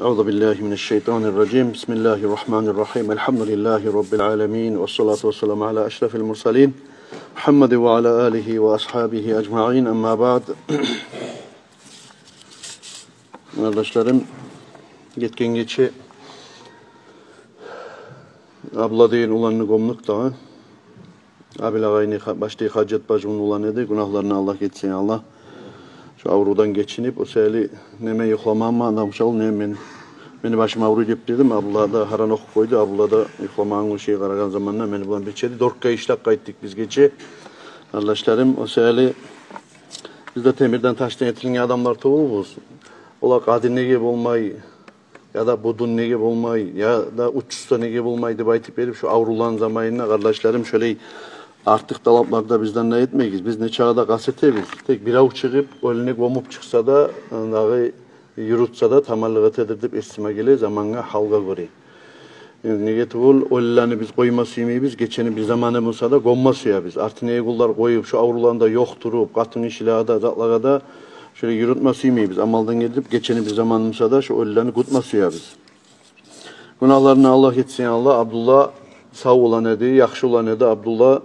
Euzubillahimineşşeytanirracim. Bismillahirrahmanirrahim. Elhamdülillahi Rabbil alemin. Vessalatu vesselamu ala eşrefil mursalin. Muhammed ve ala alihi ve ashabihi ecma'in. Amma ba'd. Kardeşlerim, geçen geçi abla deyin ulanını gomluk da abil ağayını başlayı hacet bacımın ulan edi. Günahlarını Allah geçsin Allah. Şu avrudan geçinip o seyli neme yıklamam anlamış ol ne beni başıma avru deyip dedim. Abla da haran okuk koydu. Abla da yıklamağın o şeyi karagan zamanla beni bulan beçedi. 4 kay işlak kayıttık biz geçi. Kardeşlerim o seyli bizde temirden taştan etilinge adamlar tuğuluz. Ola kadın ne gibi olmayı ya da budun ne gibi olmayı ya da uçusta ne gibi olmayı deyip aytıp verip şu avrulan zamanına kardeşlerim şöyle artık dalaplarda bizden ne etmeyiz. Biz ne çağda gazeteyiz. Tek bir av çıkıp önüne gomup çıksa da yürütsa da tamallığı tedirtip estime gele zamanla halga göre. Nege tuğul ölülerini biz koymasıyım biz. Geçeni bir zamanı olsa da gommasıya biz. Artı neye kullar koyup şu avrulanda yok durup katın işlağı da zatlağa da şöyle yürütmasıyım biz. Amaldan gidip geçeni bir zamanı olsa da şu ölülerini kutmasıya biz. Günahlarını Allah etsin Allah. Abdullah sağ olan edi, yakşı olan edi. Abdullah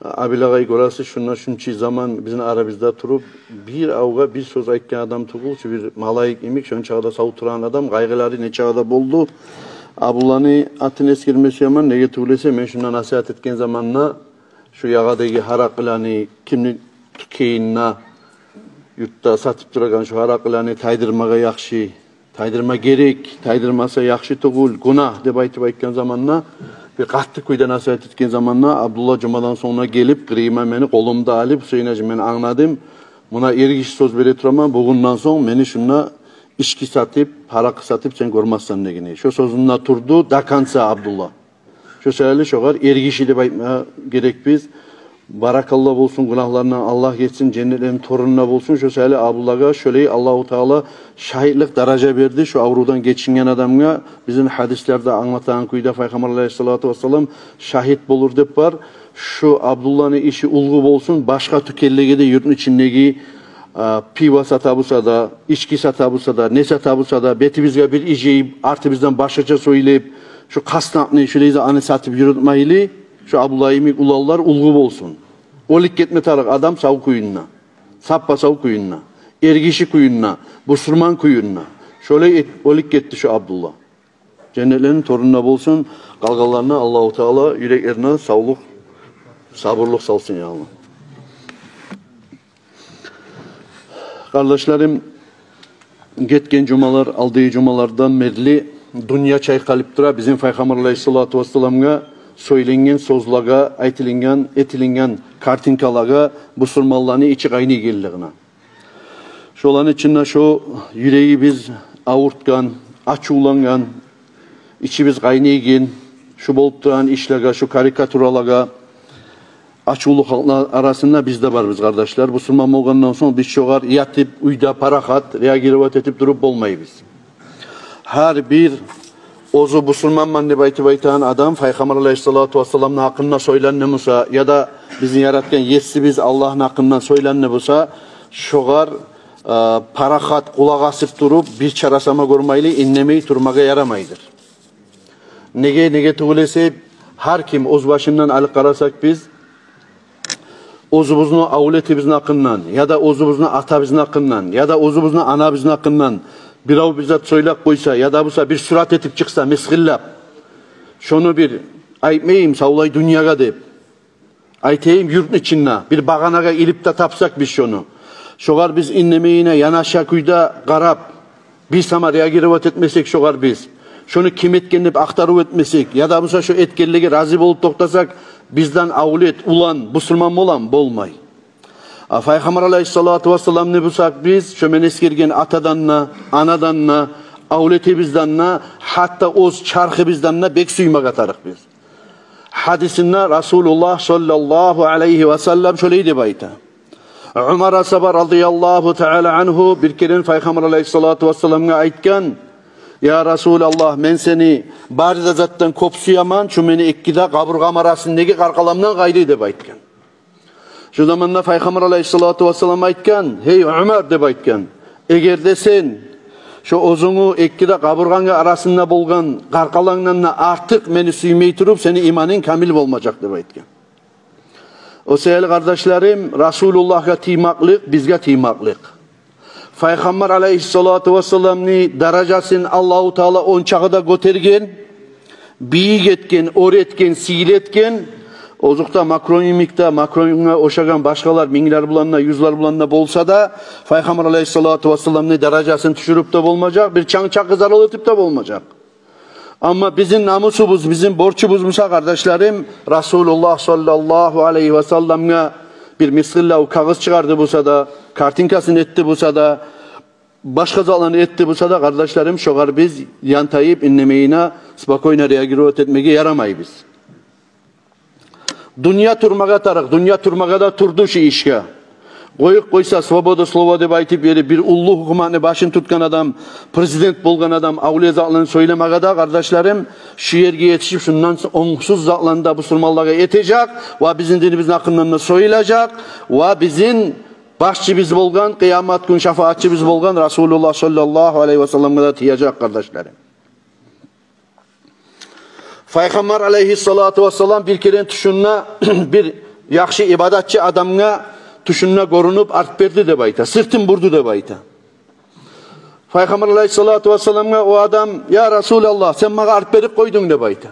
abilagay görası şundan şunçi zaman bizim aramızda turup bir avga bir söz aytken adam tuğul şu bir malayık imik şun çağda savuturan adam kaygıları ne çağda boldu. Abdullah'ın atın eskirmesi yaman nege tuğulese men şundan nasihat etken zamanla şu yagadagi harakılani kimlik tükeyinna yurtta satıp duragan şu harakılani taydırmaga yakşı taydırma gerek taydırmasa yakşı tuğul günah dep aytıp aytken zamanla bir kattı kuyda nasihat etken zamanla Abdullah Cuma'dan sonra gelip kırıyma beni kolumda alıp söyleyince ben anladım. Buna ergiş söz beri turamam. Bugünden sonra beni şuna içki satıp, para satıp sen görmezsen ne gene. Şu sözünde turdu, dakansa Abdullah. Şu söyledi şoğar, ergiş ile baytmaya gerek biz. Barakallah olsun günahlarına Allah geçsin, cennetlerin torununa olsun. Şu söyledi Abdullah'a şöyle Allahu Teala şahitlik daraja verdi. Şu avrudan geçingen adamga bizim hadislerde anlatan kuyda Peygamber Aleyhissalatu vesselam şahit bulur dep var. Şu Abdullah'ın işi ulgu olsun. Başka tükellege de yurtun içindeki piva satabusa da, içki satabusa da, ne satabusa da, beti bizge bir iceyip, artı bizden başkaca söyleyip, şu kasnakını şöyle anı satıp yürütmeyle, şu Abdullah'ı ulallar ulgu olsun. Olik gitme tarık adam sav kuyunna, sappa sav kuyunna, ergişi kuyunna, busurman kuyunna. Şöyle olik gitti şu Abdullah. Cennetlerin torununa olsun, kalgalarına Allahu Teala yüreklerine sağlık, sabırlık salsın ya Allah. Kardeşlerim, geçken cumalar, aldığı cumalardan merli dünya çaykalıp dura bizim Peygamber Aleyhissalatu vesselam'a söylengen sözlaga, aytilingen, etilingen kartinkalaga busurmallarını içi kayni geldiğine. Şolan içinde şu yüreği biz avurtkan, açulangan, içi biz kaynaygen, şu bolup duran işlega, şu karikaturalarga, açuluk halklar arasında bizde var biz kardeşler. Müslüman olgandan sonra biz çoğar yatıp, uyda, parahat, reagirat etip durup olmayız. Her bir ozu Müslüman ne baytan adam, Peygamber Aleyhissalatu vesselam'ın hakkında söylenme olsa ya da bizi yaratken yetsi biz Allah'ın hakkından söylenme olsa çoğar parahat, kulak asıp durup bir çarasama görmeyle inlemeyi turmaga yaramaydır. Nege tuğulese her kim oz başından alıp karasak biz ozumuzun avletimizin hakkından ya da ozumuzun atamızın hakkından ya da ozumuzun anamızın hakkından bir av bizzat söylep koysa ya da busa bir surat etip çıksa meskillap şunu bir aytmayayım savlay dünyaya deyip aytayım yurtun içine bir bağanaga ilip de tapsak biz şunu şoğar biz inlemeyine yanaşa kuyda garap biz sama reagirat etmesek şoğar biz şunu kim etkenlep aktarıp etmesek ya da busa şu etkenliğe razı olup toktasak bizden avlet ulan Müslüman olan bolmay. Peygamber Aleyhissalatu vesselam ne bulsak biz şömen eskirgen atadanna, anadanna, avleti bizdanna, hatta oz çarkı bizdanna bek suymak atarık biz. Hadisinde Resulullah sallallahu aleyhi ve sellem şöyleydi bayta. Umar Asaba radıyallahu teala anhu bir kere Peygamber Aleyhissalatu vesselam'a aytken ya Resulallah men seni bariz zattan kopsuyaman şu meni ikkida kaburgam arasındaki karkalamdan gayrı dep aytken. Şu zamanda Peygamber Aleyhissalatu vesselam aytken hey Ömer dep aytken. Eğer de sen Şu ozunu ekkide kaburganga arasında bolgan qarqalangdan artık meni süymey turup seni imanın kamil olmayacak deb aytgan. O sevgili kardeşlerim, Resulullah'a tiymaklık, bizge tiymaklık. Peygamber aleyhissalatu vesselam'ni darajasını Allahu Teala onçağı da götergen, biyik etken, öğretken, siletken, ozukta makronimikta, makronimikta oşagan başkalar minler bulanına, yüzler bulanına bolsa da Peygamber aleyhissalatu vesselam'ni darajasını düşürüp de olmayacak, bir çankçakı zaralatıp da olmayacak. Ama bizim namusumuz, bizim borçumuzmuza kardeşlerim, Resulullah sallallahu aleyhi ve sellem'e bir misrillahu kağıt çıkardı bulsa da, kartinkasını etti bulsa da, başka zalanı etti bulsa da kardeşlerim, şoğar biz yantayıp inlemeyine, spakoyna reagirat etmeye yaramayız biz. Dünya turmağa tarık, dünya turmağa da turdu şu işe. Koyup koysa svoboda slova deb aytıp bir ullu hukumatını başını tutkan adam, prezident bolgan adam, avliya zatlarını söylemeye da kardeşlerim, şu yerge yetişip şundan onsuz zatlarını da Müslümanlığa yetecek ve bizim dinimizin hakkından soyulacak ve bizim başçımız bolgan, kıyamet gün şefaatçimiz bolgan Resulullah sallallahu aleyhi ve sellem'e de tiyecek kardeşlerim. Peygamber aleyhissalatu vesselam bir kere tuşunna bir yakşı ibadatçı adamına tuşunna korunup art verdi de bayta. Sırtın vurdu de bayta. Peygamber aleyhissalatu vesselam'a o adam ya Resulallah sen bana art verip koydun de bayta.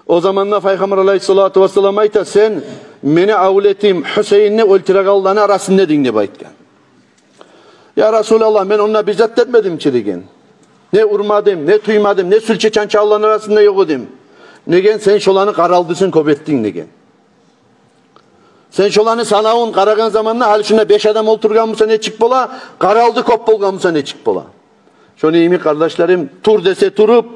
O zamanla Peygamber aleyhissalatu vesselam ayta sen meni avletim Hüseyin'le ultraqaldan arasında din de bayta. Ya Resulallah ben onunla bizzat etmedim çirigen. Ne urmadım, ne tuymadım, ne sülçe çançağların arasında yok edim. Negen sen şolanı qaraldısın köpettin negen. Sen şolanı sanağın qaragan zamanla hal şuna 5 adam oturgan mısa ne çık bola, qaraldı kop bolgan mısa ne çık bola. Şonu iyimi kardeşlerim, tur dese turup,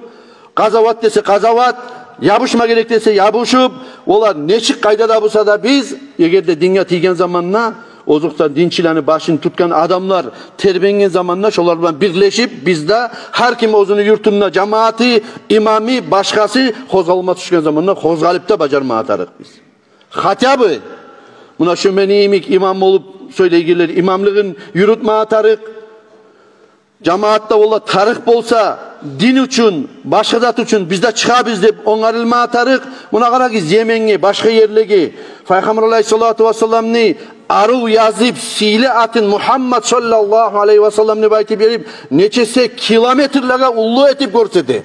qazavat dese qazavat, yapışma gerek dese yapışıp, olar ne çık kayda da bulsa da biz, egerde dinge tiygen zamanla, ozukta dinçilerini başını tutkan adamlar terbengen zamanla şolarla birleşip bizde her kim ozunu yurtununa cemaati, imami, başkası hozgalma düşken zamanla hozgalıp da bacarma atarık biz. Hatabı, buna şu meniyimik imam olup söyleygiler imamlığın yürütme atarık. Cemaatta ola tarık bolsa din için, başka zat için bizde çıka biz deyip onarılma atarık. Buna kadar ki Yemen'e, başka yerlege Peygamber aleyhissalatu vesselam'ni arı yazıp sile atın Muhammed sallallahu aleyhi ve sellem'ni baytı verip neçese kilometrelerine ullu etip görsedi.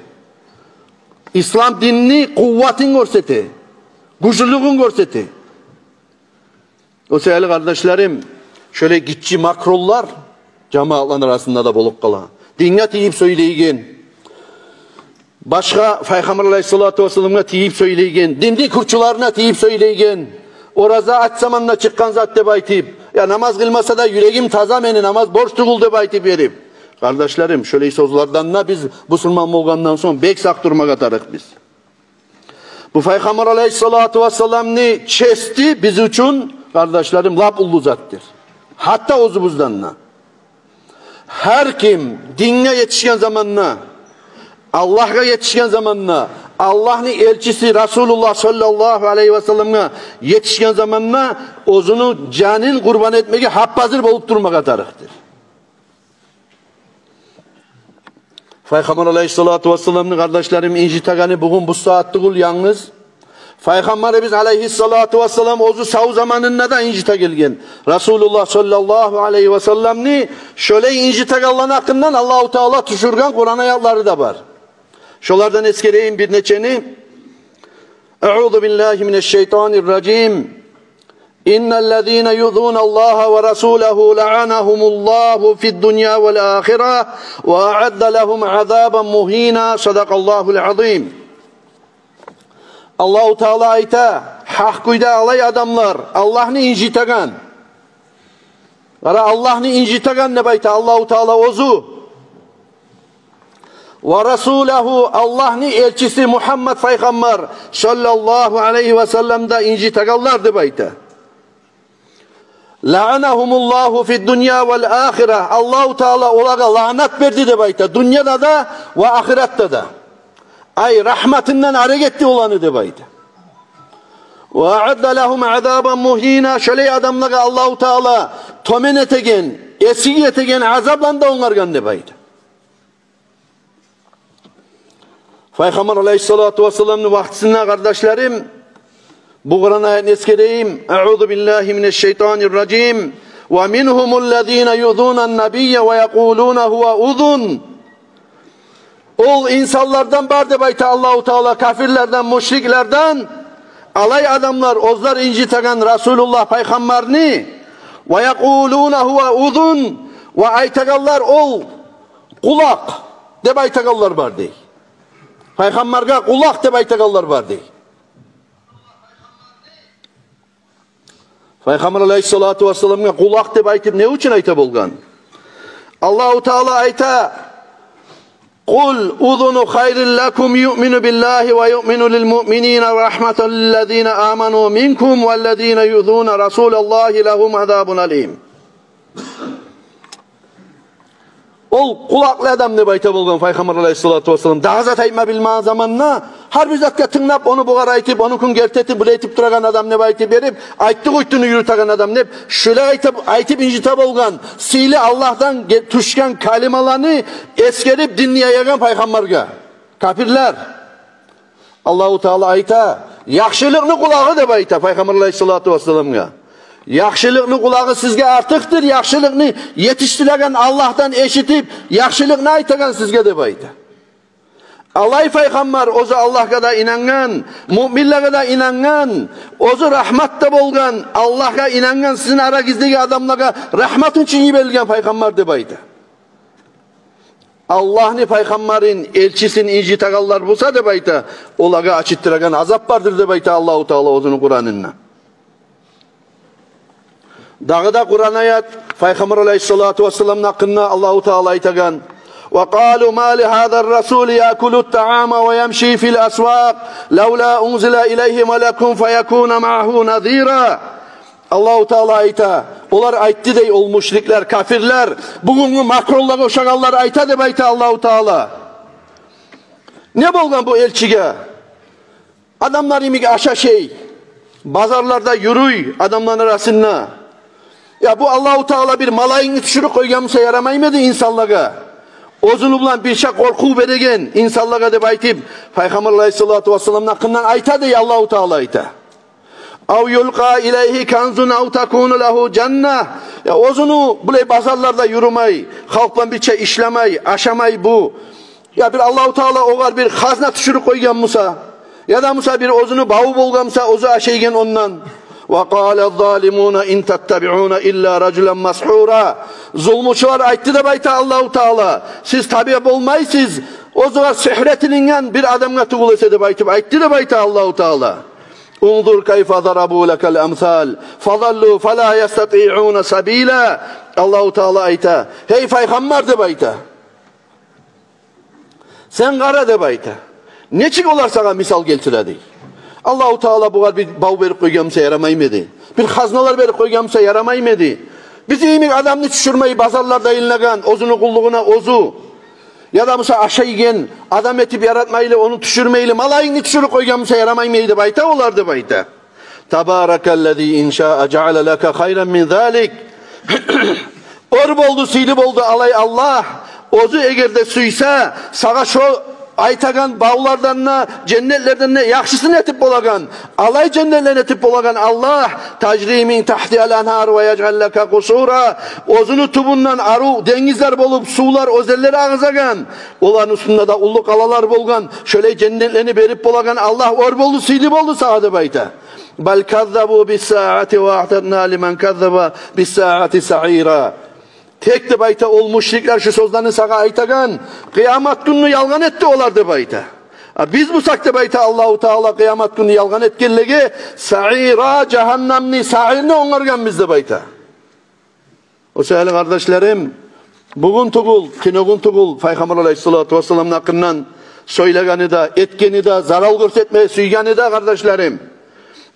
İslam dinini kuvvetin görsedi. Güçlülüğün görsedi. O sevgili kardeşlerim, şöyle gitçi makrollar cemaatların arasında da bolup kala. Dinle tiyip söyleyin. Başka Peygamber aleyhissalatu vesselam'a tiyip söyleyin. Dindi kurçularına tiyip söyleyin. Oraza aç zamanla çıkan zat de baytip. Ya namaz kılmasa da yüreğim taza meni namaz borç tuğul de baytip verip. Kardeşlerim şöyle sözlerden da biz Müslüman olgandan sonra bek sak durmak atarık biz. Bu Peygamber aleyhissalatu vesselam'ni çesti biz için kardeşlerim lap ullu zattır. Hatta ozumuzdanla. Her kim dinle yetişken zamanla, Allah'a yetişken zamanla, Allah'ın elçisi Resulullah sallallahu aleyhi ve sellem'e yetişken zamanla ozunu canın kurban etmeye haphazır olup durmak atarıktır. Peygamber aleyhissalatu vesselam'ın kardeşlerim incitaganı bugün bu saatte kul yalnız. Peygamberimiz aleyhissalatu vesselam ozu sav zamanında da incita gelgen. Resulullah sallallahu aleyhi ve sellem'ni şöyle incita galan hakkından Allah-u Teala düşürgen Kur'an ayetleri de var. Şolardan eskereyim bir neçeni. Euzu billahi mineşşeytanirracim. İnnellezîne yuzûnallâhe ve rasûlehu la'anahumullâhu fid-dunyâ vel-âhireh ve a'adda lehum azâben muhînâ. Sadakallâhu'l azîm. Allah-u Teala ayta, hak kuyda alay adamlar, Allah'ını incitagan. Allah'ını incitagan ne bayta, Allah-u Teala ozu. Ve Resulehu, Allah'ını elçisi Muhammed Peygamber sallallahu aleyhi ve sellem de incitaganlar de bayta. La'anahumullahu fid dunya vel ahireh. Allah-u Teala olaga lanet verdi de bayta, dünyada da ve ahirette de. Ay rahmetinden hareketli olanı de baydı. Ve a'adda lehum azaben muhina. Şöyle adamlara Allah-u Teala tomen etegen, esir etegen azaplan da onlargan de baydı. Peygamber aleyhissalatu vesselam'ın vaxtısında kardeşlerim, bu Kur'an ayetini eskereyim. Euzu billahi mineşşeytanirracim. Ve minhumullezine yuzunan nabiyye ve yekuluna huve uzun. Ol insanlardan bar de bayta Allahu Teala kafirlerden, müşriklerden alay adamlar, ozlar incitagan Resulullah peygamberini ve yekuluna huve uzun ve aytagallar ol kulak de baytagallar bar dey. Peygamberge kulak de baytagallar bar dey. Peygamber aleyhissalatu vesselam'a kulak deb aytib ne için ayta bolgan? Allahu Teala ayta: "Kul uzunu hayril lakum yu'minu billahi ve yu'minu lil mu'minina ve rahmeten lillezine amanu minkum vellezine yuzuna rasulallahi lehum azabun alim." Ol kulaklı adam deb ayta bolgan Peygamber aleyhissalatu vesselam. Dağızat aytma bilmağın zamanına her bir zatga tınlap onu buğar aytip, onu kun gertetip, bunu aytip duragan adam deb aytip berip, ayttık uytunu yürütagan adam deb, şöyle aytip incita bolgan, sili Allah'tan tuşkan kalimalarını eskerip dinleyeyen Peygamberge. Kafirler. Allahu Teala ayta, yaxşılıkны kulağı deb ayta Peygamber aleyhissalatu vesselam'a. Yaxşılıkны kulağı sizge artıktır, yaxşılıkны yetiştiregen Allah'tan eşitip, yaxşılıkны aytagan sizge deb ayta. Allah Peygamber ozu Allah'a da inangan, müminlere da inangan, ozu rahmatta bolgan, Allah'a inangan sizin aranızdaki adamlara rahmat için yibelgen Peygamber deb ayta. Allah'ni Peygamberin elçisini incitaganlar bulsa deb ayta, olara açıttıragan azap vardır deb ayta Allahu Teala ozunu Kur'an'ınla. Dağıda Kur'an ayet Peygamber aleyhissalatu vesselam'ın hakkında Allahu Teala aytagan: "Ve ma li hada'ar rasul ya'kulu ta'ama ve yemşi fil aswaq laula unzila ileyhi melekun feyekuna ma'hu nadira." Allahu Teala ayta, olar aytdı dey ol müşrikler, kafirler, bugünkü makronlara uşaganlar ayta deb ayta Allahu Teala. Ne bolgan bu elçige? Adamlar imik aşa bazarlarda yürüy adamların arasında. Ya bu Allahu Teala bir malayını düşürüp koygamsa yaramaymadı insanlara. Ozunu bulan bir şey korku beregen insanlara deb aytip Peygamber aleyhissalatu vesselam'ın hakkından ayta dey Allahu Teala ayta. Av yulqa ileyhi kanzun av takunu lehu cenneh. Ya ozunu bulay bazarlarda yürümey, halkla bir şey işlemey, aşamay bu. Ya bir Allahu Teala oğar bir hazna düşürüp koygan Musa. Ya da Musa bir ozunu bağı bolgamsa ozu aşaygen ondan. وَقَالَ الظَّالِمُونَ اِنْ تَتَّبِعُونَ اِلَّا رَجُلًا مَسْحُورًا. Zulmuşlar aytdı da bayta Allahu Teala. Siz tabi olmayısınız. O zaman sihretinin bir adamına tuğul etse de baytı. Aytdı da bayta Allahu Teala. Unzur kayfa darabu lekel emsal. Fadallu fela yestati'un sabila. Allahu Teala ayta. Hey Peygamber de bayta. Sen kara de bayta. Neçik olar sana misal geltiredi? Allahu Teala buğa bir bağ verip koygamsa yaramaymadı. Bir haznalar verip koygamsa yaramaymadı. Bizi iyilik adamını düşürmeyi bazarlarda inlegan, ozunu kulluğuna ozu. Ya da mesela aşaygen adam etip yaratmayla onu düşürmeyle malayını düşürüp koygamsa yaramaymadı bayta olardı bayta. Tabârekellezî inşâ'a ceale leke hayren min zâlik. Orb oldu, silip oldu alay Allah. Ozu eğer de suysa sağa şu aytagan bağlardan cennetlerden ne yaxşısını etip bolagan alay cennetlerine etip bolagan Allah tacrimin tahtiyal anhar ve yec'alleke kusura ozunu tubundan aru denizler bolup sular ozelleri ağızagan olan üstünde da ullu kalalar bolgan şöyle cennetlerini berip bolagan Allah orb oldu silip oldu sağda bayta bel kazzabu bis saati ve a'tadna limen kazzaba bis saati sa'ira. Tek de bayta ol müşrikler şu sözlerini sağa aytagan kıyamet gününü yalgan etti olardı bayta. Biz bu sakta bayta Allahu Teala kıyamet gününü yalgan etkenligi sa'ira cehennemni sa'irni onlargan bizde bayta. O sevgili kardeşlerim bugün tugul, kinogün tugul Peygamber aleyhissalatu vesselam'ın hakkından söylegeni de, etkeni de, zarar görsetmeye süygeni de kardeşlerim.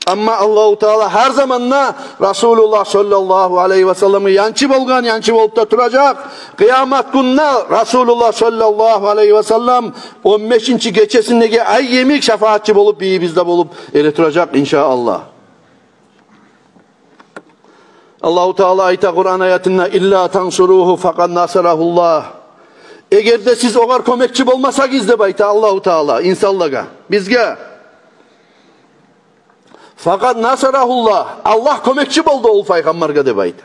Ama Allahu Teala her zamanla Resulullah sallallahu aleyhi ve sellem'i yançı bolgan, yançı bolup da duracak. Kıyamet gününe Resulullah sallallahu aleyhi ve sellem 15. gecesindeki ay yemik şefaatçi bolup bizde bolup eretiracak inşallah. Allahu Teala ayta Kur'an ayetinde illa tansuruhu fakat nasarahullah. Eğer de siz oğar kömekçi bolmasagiz de bayta Allahu Teala insanlığa bizge. Fakat nasarahullah Allah kömekçi boldu ol peygamberge de bayta.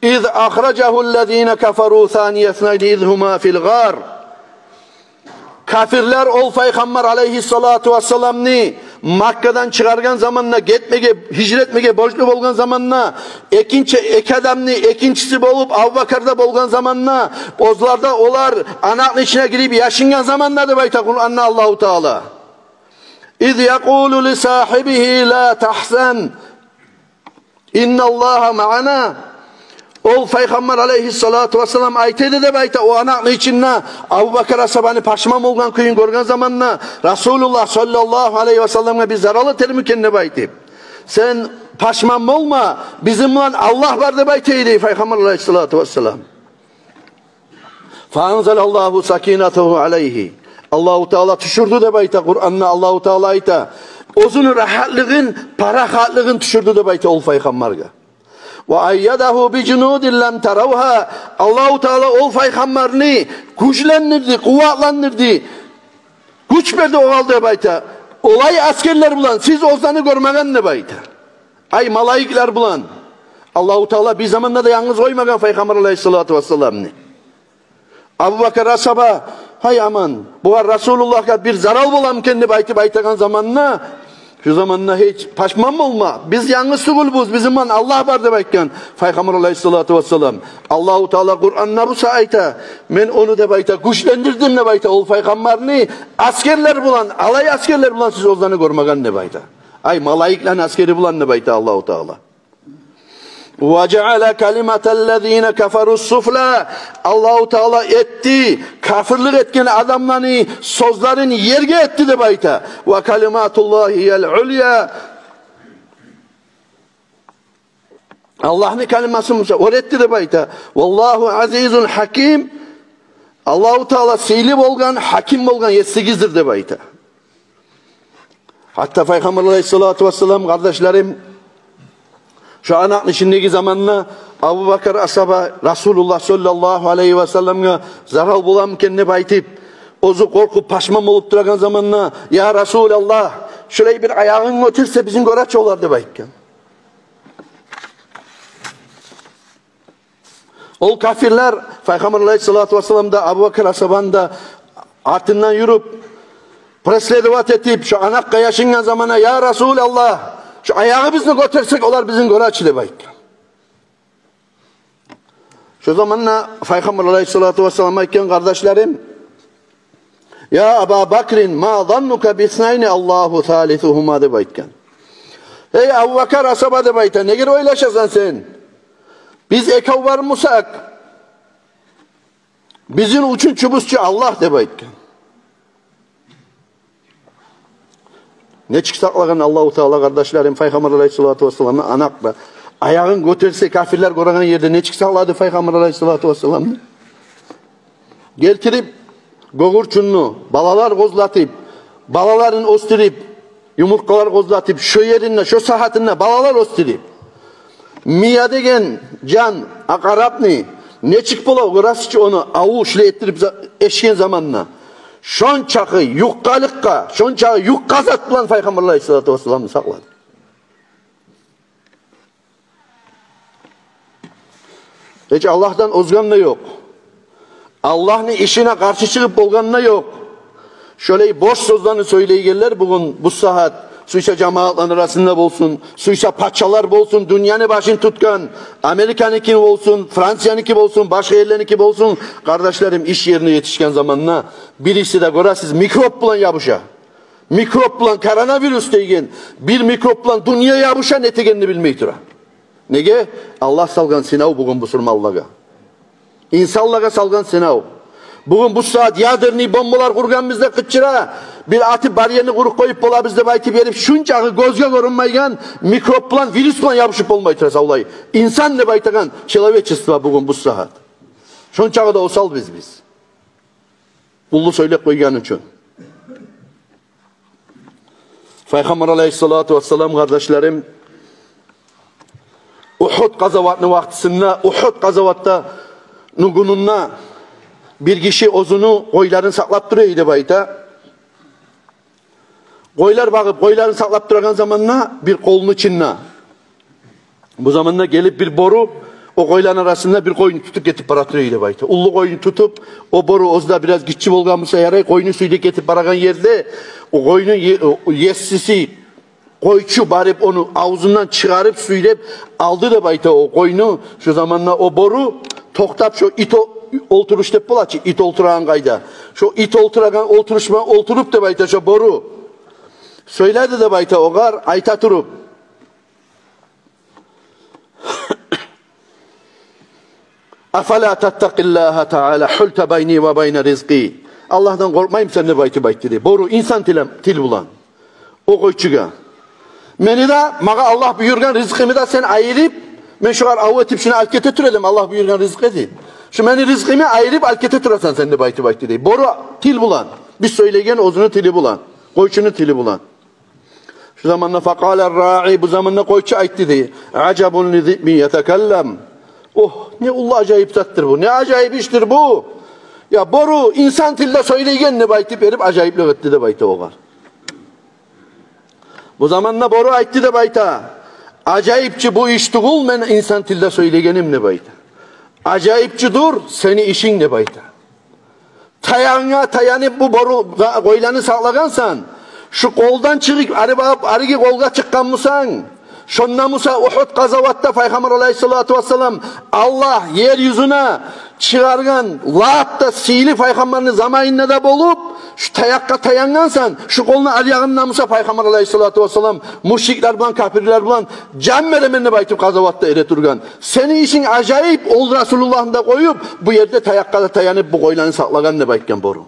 İz ahracahu'llezine keferu saniyesnayni izhuma fil gar. Kafirler ol peygamber aleyhissalatu vesselam'ni Makka'dan çıkargan zamanla gitmege, hicretmege borçlu bolgan zamanla iki adamni ikincisi bolup Abu Bakar'da bolgan zamanla bozlarda olar anakın içine girip yaşıngan zamanla da bayta Kur'an'na Allahu Teala. İz yekulu li sahibihi la tahzen innallaha ma'ana. Ol peygamber aleyhissalatu vesselam aytedi de bayta o anaklı içinna Abu Bakar asabani paşmam olgan kuyun görgen zamanna Resulullah sallallahu aleyhi ve sellem'e bir zaralı termükenne baytib. Sen paşmam olma bizim lan Allah var de bayteydi peygamber aleyhissalatu vesselam. Faanzalallahu sakinatuhu aleyhi. Allahu Teala düşürdü de bayta Kur'an'na Allahu Teala ayta. Ozunu rahatlığın, para rahatlığın düşürdü de bayta ol peygamberge. Ve ayyadahu bi cunudin lem tarawha. Allahu Teala ol peygamberini güçlendirdi, kuvvetlendirdi. Güç verdi o halde bayta. Olay askerler bulan, siz ozanı görmegen ne bayta. Ay malaikler bulan. Allahu Teala bir zamanda da yalnız koymagan peygamber aleyhissalatu vesselam'ni. Abu Bakar asaba, hay aman, bu var Resulullah'a bir zaral bulam kendi baytagan zamanına. Şu zamanla hiç paşman olma. Biz yalnız sugulbuz. Bizim man Allah var demekken. Peygamber aleyhissalatu vesselam. Allahu Teala Kur'an'na bu sayta. Men onu de bayta güçlendirdim ne bayta. Ol peygamberini askerler bulan, alay askerler bulan siz ozanı görmegen ne bayta. Ay malaiklen askeri bulan ne bayta Allahu Teala. وَجَعَلَ كَلِمَةَ الَّذ۪ينَ كَفَرُوا السُّفْلَى. Allahu Teala etti, kafirlik etken adamlarını sözlerini yerge etti de bayta. وَكَلِمَاتُ اللّٰهِ الْعُلْيَا. Allah'ın kelimasını öğretti de bayta. وَاللّٰهُ azizun hakim. Allahu Teala seyli bolgan, hakim bolgan yetsigizdir de bayta. Hatta Peygamber aleyhissalatu vesselam kardeşlerim, şu anakın içindeki zamanla Abu Bakar asaba Resulullah sallallahu aleyhi ve sellem'e zaral bulam kendine baytip ozu korkup paşmam olup duragan zamanla ya Resulallah şurayı bir ayağın götürse bizim göraç olardı baykken. Ol kafirler Peygamber aleyhissalatu vesselam da Abu Bakar asaban da ardından yürüp presledevat etip şu anak yaşıngan zamana ya Resulallah şu ayağı bizni götürsek olar bizim göraç de baykken. Şu zamanla Peygamber aleyhissalatu vesselam ayken kardeşlerim ya Ebu Bakrin ma zannuka bisnayni Allahu thalithuhuma de baykken. Ey Abu Bakar asaba de bayta ne gir oylaşasan sen? Biz ekav var musak. Bizim üçün çubusçu Allah de baykken. Ne çıksaklagan Allahu Teala kardeşlerim Peygamber aleyhissalatu vesselam'ı anakla ayağın götürse kafirler koragan yerde ne çıksakladı Peygamber aleyhissalatu vesselam'ı? Geltirip gogurçunlu balalar gozlatıp balaların ostirip yumurtkalar gozlatıp şu yerine şu saatine balalar ostirip miya degen can akarapni ne çık bola orası onu avuçla ettirip eşken zamanına şonçakı yukkalıkka, şonçakı yukkazat bulan Peygamber aleyhissalatu vesselam'ı sakladı. Hiç Allah'tan ozganla yok. Allah'ın işine karşı çıkıp bolganla yok. Şöyle boş sözlerini söyleyigeller bugün bu saat suysa cemaatların arasında bolsun, suysa paçalar bolsun, dünyanı başın tutkan, Amerika'nınki bolsun, Fransa'nınki bolsun, başka yerlerinki bolsun. Kardeşlerim iş yerine yetişken zamanla birisi de görəsiz mikrop bulan yapışa. Mikrop bulan koronavirüs deygen, bir mikrop bulan dünya yapışa ne tegenini bilmeydir. Nege? Allah salgan sınav bugün bu sürmallığa. İnsanlığa salgan sınav. Bugün bu saat yadırni bombalar kurgan bizde kıçıra bir atıp bariyerini kurup koyup bola bizde baytip yerip şuncağı gözge görünmeyken mikrop bulan virüs bulan yapışıp olmayı savlayı. İnsan ne baytagan çelaveçisi var bugün bu saat. Şuncağı da osal biz. Bullu söyleyip koygan için. Peygamber aleyhissalatu vesselam kardeşlerim Uhud gazavatının vaktisinde Uhud gazavatta nugununna Bir kişi ozunu koyların saklap duruyor idi bayta. Koylar bakıp koyların saklap durgan zamanla bir kolunu çinna. Bu zamanla gelip bir boru o koyların arasında bir koyunu tutup getip baratıyor idi bayta. Ullu koyunu tutup o boru ozda biraz gitçi bolganmasa yaray koyunu suyda getip baragan yerde o koyunun yessisi koyçu barip onu ağzından çıkarıp suylayıp aldı da bayta o koyunu. Şu zamanla o boru toktap şu it olturuş dep bolaçı it olturan kayda. Şu it olturagan olturuşma olturup da bayta şu boru. Söylerdi de bayta ogar ayta turup. Afala tattaqillaha taala hulta bayni ve bayna rizqi. Allah'tan korkmayım sen de bayti dedi. Boru insan til bulan. O koyçuga. Meni de maga Allah buyurgan rizkimi de sen ayırıp men şu kadar avvetip şunu alkete türedim Allah buyurgan rizkı değil. Şu meni rizkimi ayırıp alkete türesen sen de bayti dedi. Boru til bulan. Biz söylegen ozunu tili bulan. Koyçunun tili bulan. Şu zamanla faqaler ra'i bu zamanla koyçu aytti dedi. Acabun li zibmi yetekellem. Oh ne Allah acayip zattır bu. Ne acayip iştir bu. Ya boru insan tilde söylegen ne bayti verip acayiplik etti de bayti oğar. Bu zamanla boru aytti de bayta. Acayipçi bu iş tuğul men insan tilde söylegenim ne bayta. Acayipçi dur seni işin ne bayta. Tayanıp bu boru koylanı saklagansan şu koldan çıkıp arıgi kolga çıkkan mısan? Şonna Musa Uhud gazavatta Peygamber Aleyhissalatu vesselam Allah yeryüzüne çıkargan Lat'ta sili Peygamberin zamanında da bolup şu tayakka tayangansan şu kolunu ayağında Musa Peygamber Aleyhissalatu vesselam müşrikler bulan kafirler bulan can veremenine baytıp gazavatta ereturgan. Senin işin acayip ol Resulullah'ın da koyup bu yerde tayakkada tayanıp bu koylanı saklagan ne baytken boru.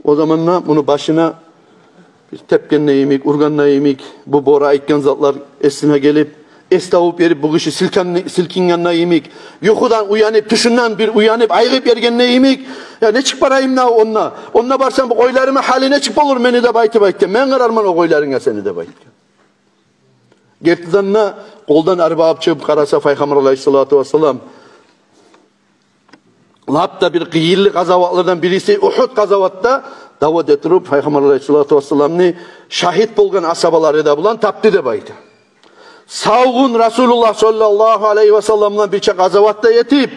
O zamanla bunu başına bir tepkenle yemik, urganla yemik, bu bora aytken zatlar esine gelip, estavup yerip bu kişi silkinganla yemik, yuhudan uyanıp, tüşünden bir uyanıp, aygıp yergenle yemik, ya ne çık parayım na onna, onna barsan bu koylarımı haline çık olur meni de bayti, men kararman o koylarına seni de bayti. Gertizanna koldan arbağıp çıkıp karasa Peygamber Aleyhissalatu vesselam, Lapta bir kıyırlı gazavatlardan birisi Uhud gazavatta davet ettirip Peygamber Aleyhissalatu vesselam'ni şahit bulgan asabaları da bulan taptı da baydı. Savgun Resulullah sallallahu aleyhi ve sellem'den birçok gazavatta yetip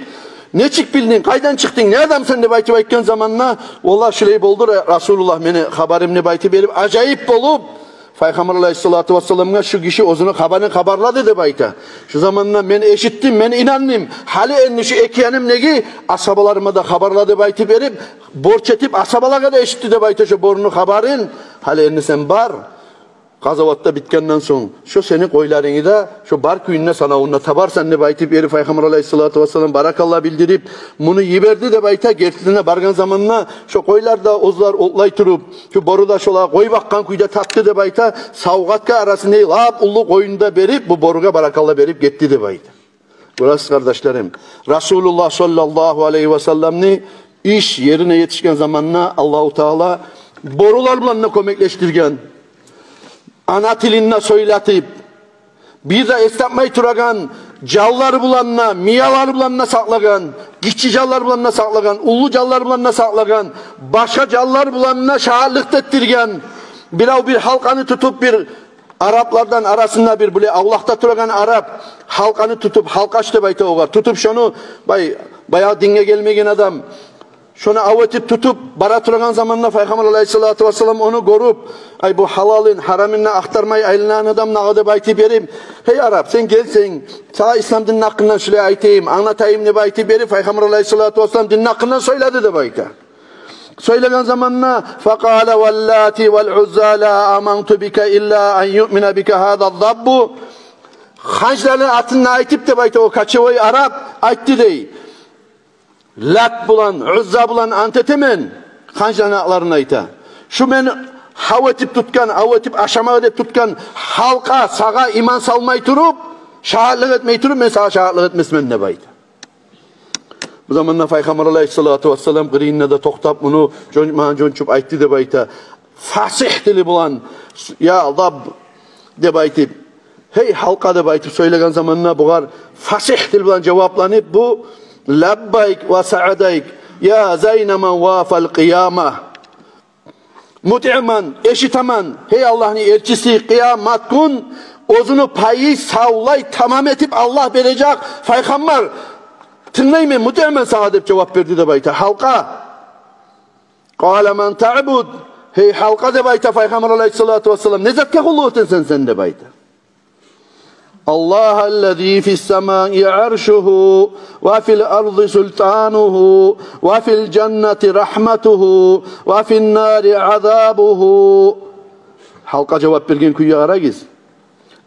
ne çık bildin, kaydan çıktın, ne adam sen de bayti baytken zamanla valla şöyle oldu Resulullah beni haberimni bayti verip acayip bolup Peygamber Aleyhissalatu vesselam'a şu kişi ozunu haberladı de bayta. Şu zamanla ben eşittim, ben inandım. Hali enni şu ekiyenim negi asabalarıma da haberladı bayti verip borç etip asabalara da eşitti de bayta şu borunu haberin. Hali enni sen bar. Gazavatta bitkenden son şu senin koylarını da şu bar köyüne sana onunla tabarsan ne bayti verip Peygamber Aleyhissalatu vesselam barakallah bildirip bunu yiverdi de bayta gerçekten bargan zamanla şu koylar da ozlar otlay turup şu boru da şola koy bakkan kuyda tattı de bayta savgatka arasında lap ullu koyunda berip bu boruga barakallah berip gitti de bayta. Burası kardeşlerim Resulullah sallallahu aleyhi ve sellem'ni iş yerine yetişken zamanla Allahu Teala borular bulanına kömekleştirgen ana tilinle söyletip bir de esnafmayı turagan callar bulanına, miyalar bulanına saklagan, gitçi callar bulanına saklagan, ulu callar bulanına saklagan, başka callar bulanına şahırlık ettirgen, bir halkanı tutup bir Araplardan arasında bir böyle avlakta turagan Arap halkanı tutup halkaçtı bayta oğar. Tutup şunu bayağı dinge gelmeyen adam şunu avetip tutup baratırgan zamanla Peygamber Aleyhissalatu vesselam onu korup ay bu halalın haramına aktarmayı aylanan adam nağda bayti berim. Hey Arap sen gelsen sana İslam dininin hakkından şöyle aytayım anlatayım ne bayti beri Peygamber Aleyhissalatu vesselam dininin hakkından söyledi de bayta. Söylegen zamanla فَقَالَ وَاللَّاتِ وَالْعُزَّى لَا آمَنْتُ بِكَ إِلَّا أَنْ يُؤْمِنَ بِكَ هَذَا الضَّبُّ Hancların atını aytıp da bayta o kaçıvoy Arap ayttı dey. Lat bulan, Uzza bulan antetemen hancların atlarını ayta. Şu men havetip tutkan, havetip aşama edip tutkan halka sağa iman salmay turup şahitlik etmeyi turup men sağa şahitlik etmesmen ne bayta. Bu zamanla Peygamber Aleyhissalatu vesselam gıriyinle de toktap bunu jonçup aytti de bayta. Fasih dili bulan ya Rab de baytip hey halka deb aytıp söylegen zamanına buğar fasih dil bilen cevaplanıp bu labbayk ve sa'adayk ya zeynemen vafal qiyamah muti'man eşitaman hey Allah'ın elçisi kıyamet gün ozunu payı savlay tamam etip Allah verecek peygamber tınlaymayın muti'man sana deb cevap verdi deb ayta halka qala men ta'bud hey halka deb ayta peygamber aleyhissalatu vesselam ne zatga kulluk etsen sen deb ayta Allah الذي في السماء عرشه وفي الأرض سلطانه وفي الجنة رحمته وفي النار عذابه halka cevap vergen kuyuya aragiz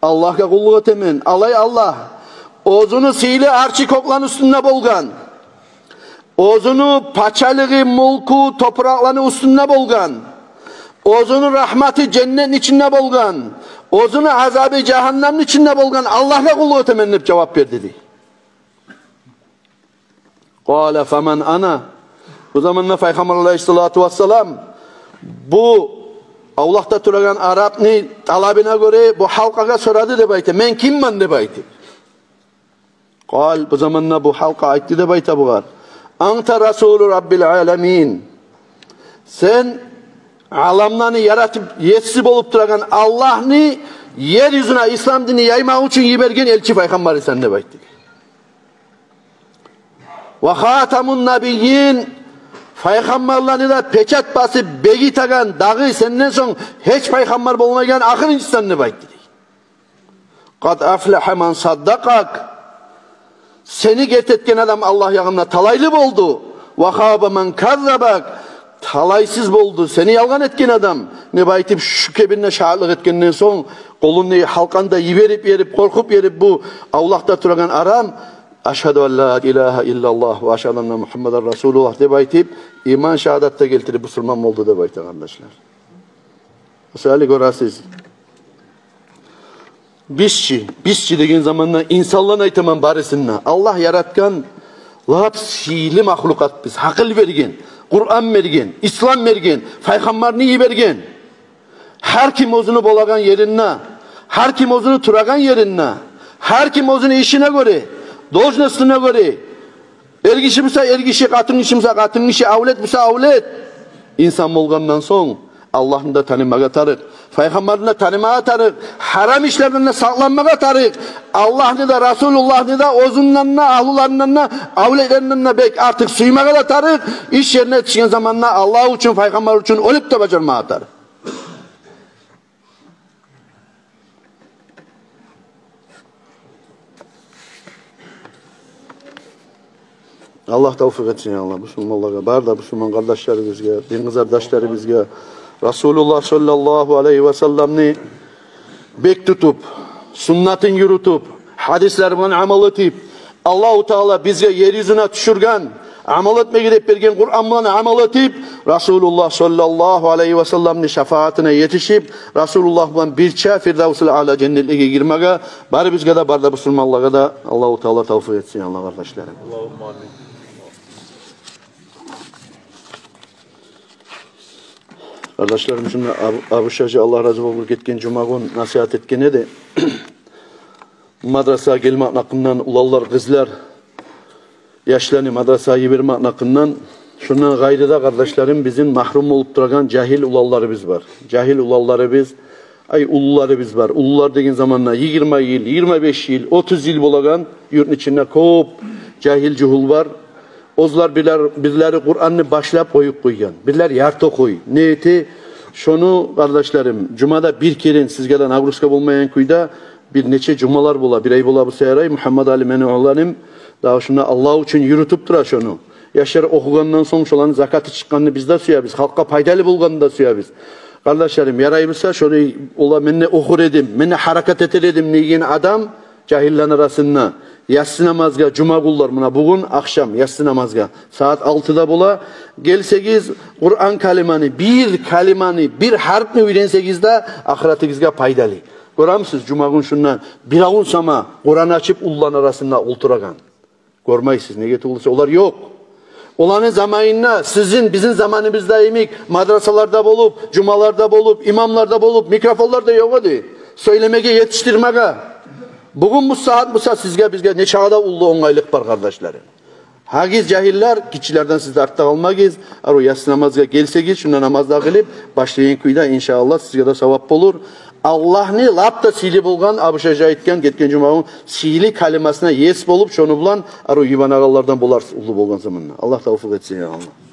Allah'a kulluk etemen alay Allah ozunu sili arçı koklan üstünde bolgan ozunu paçalığı mulku topraklarını üstünde bolgan ozunu rahmeti cennetin içinde bolgan ozunu azabı cehennemin içinde bolgan Allah'a kulluk etemen deb cevap verdi dedi. Qala faman ana bu zamanla Peygamber aleyhissalatu vesselam bu Allah'ta turagan Arap'ni talabına göre bu halkaga soradı deb aytı. Men kimman deb aytı. Qal bu zamanla bu halka aytı deb aytı bular. Anta Rasulü Rabbil Alemin. Sen alamlarını yaratıp yetsiz olup turagan Allah'ni yeryüzüne İslam dini yaymak için yibergen elçi Peygamberi sen deb aytı. Ve hatamun nabiyyin Peygamberlerini de peçet basıp begi tagan dağı senden son hiç peygamber bulmayan ahir insan deb aytı. Kad aflaha men saddakak seni getirtken adam Allah yağımına talaylı oldu. Ve khaba men kazzabak talaysız oldu. Seni yalgan etken adam. Ne baytip şu kebirine şahitlik etkenden son kolunu halkanda yiverip korkup yerip bu Allah'ta turagan aram Aşhadu en la ilahe illallah ve aşhadu enne Muhammeden Resulullah deb aytip iman şehadatda keltirip Müslüman oldu deb aytı kardeşler. Misali görasiz. Bizçi degen zamanla insanların aytaman barisinde Allah yaratgan lap siyli mahlukat biz. Akıl vergen, Kur'an vergen, İslam vergen, Peygamberini vergen. Her kim özünü bolagan yerine, her kim özünü turagan yerine, her kim özünü işine göre Doğuşnasına göre ergişi ise ergişi, katın işi ise katın işi, avlet ise avlet. İnsan olgandan son Allah'ın da tanımağa tarık, Peygamber'in de tanımağa tarık, haram işlerden de saklanmağa tarık. Allah'ını da Resulullah'ını da ozundan da, ahlularından da, avletlerinden de bek artık suymağa da tarık. İş yerine yetişen zamanla Allah için, Peygamber için ölüp de bacarmağa tarık. Allah tevfik etsin ya Allah. Müslümanlara, bar da Müslüman kardeşlerimizge, din kızardaşlarımızge, Resulullah sallallahu aleyhi ve sellem'ni bek tutup, sünnetin yürütüp, hadislerden amal etip, Allah-u Teala bize yeryüzüne düşürgen, amal etme gidip bergen Kur'an'dan amal etip, Resulullah sallallahu aleyhi ve sellem'ni şefaatine yetişip, Resulullah'dan bir Firdevs-ül Âlâ cennetliğe girmeye, bari bizge de bar da Müslümanlara da Allah-u Teala tevfik etsin Allah kardeşlerim. Allahümme amin. Kardeşlerim şimdi Abu Şaji Allah razı olsun ketken cuma gün nasihat etken edi. Madrasa gelmek nakından ulallar kızlar yaşlarını madrasayı vermek nakından şundan gayrıda kardeşlerim bizim mahrum olup duran cahil ulalları biz var. Cahil ulalları biz uluları biz var. Ulular degen zamanla 20 yıl, 25 yıl, 30 yıl bolagan yurtun içinde kop cahil cuhul var. Ozlar bizleri Kur'an'ı başlap koyup koygan. Bizler yarto koy. Niyeti şunu kardeşlerim cumada bir kerin sizgeden agruska bulmayan kuyda bir neçe cumalar bula. Bir ay bula bu seyaray Muhammed Ali Menu'lanim daha şuna Allah için yürütüp dura şunu. Yaşar okugandan son şolanın zakatı çıkkanını bizde suya biz. Halka paydalı bulganını da suya biz. Kardeşlerim yaraymışsa şunu ola menne okur edim. Menne harakat eter edim neyin adam cahillan arasında. Yatsı namazga cuma kullar buna bugün akşam yatsı namazga saat 6'da bula gelsegiz Kur'an kalimani bir harfni öğrensegizde ahiretigizge paydalı. Görürsünüz cuma gün şundan bir ağın sama Kur'an açıp ullan arasında ulturagan. Görmeysiniz ne getulsa olar yok. Olanın zamanında sizin bizim zamanımızda emik madrasalarda bulup, cumalarda bulup, imamlarda bulup, mikrofonlarda yok idi. Söylemeye yetiştirmeye Bugün bu saat sizge bizge ne çağda ullu oңайлык var kardeşlerim. Hagiz cahiller, kişilerden siz artta kalmagiz. Aru yatsı namazga gelsegiz, şunda namazda kılıp, başlayın kuyda inşallah sizge de savap olur. Allah ne lapta sili bulgan, abışaja aytgan, ketken cumağın sili kalimasına yes bolup, şonu bulan, aru yuvan ağalardan bular ulu bulgan zamanla. Allah tavfik etsin ya Allah.